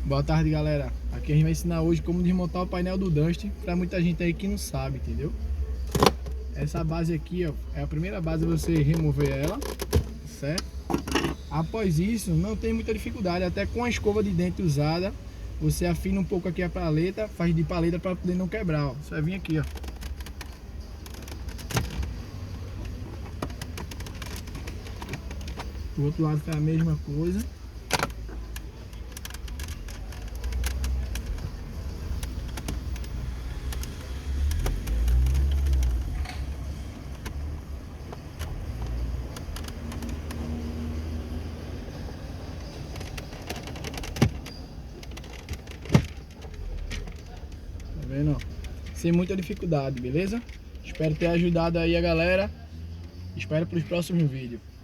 Boa tarde, galera. Aqui a gente vai ensinar hoje como desmontar o painel do Duster para muita gente aí que não sabe, entendeu? Essa base aqui, ó, é a primeira base, você remover ela, certo? Após isso, não tem muita dificuldade, até com a escova de dente usada, você afina um pouco aqui a paleta, faz de paleta para poder não quebrar, ó. Você vai vir aqui, ó. Do outro lado faz a mesma coisa. Tá vendo, ó? Sem muita dificuldade, beleza? Espero ter ajudado aí a galera. Espero para os próximos vídeos.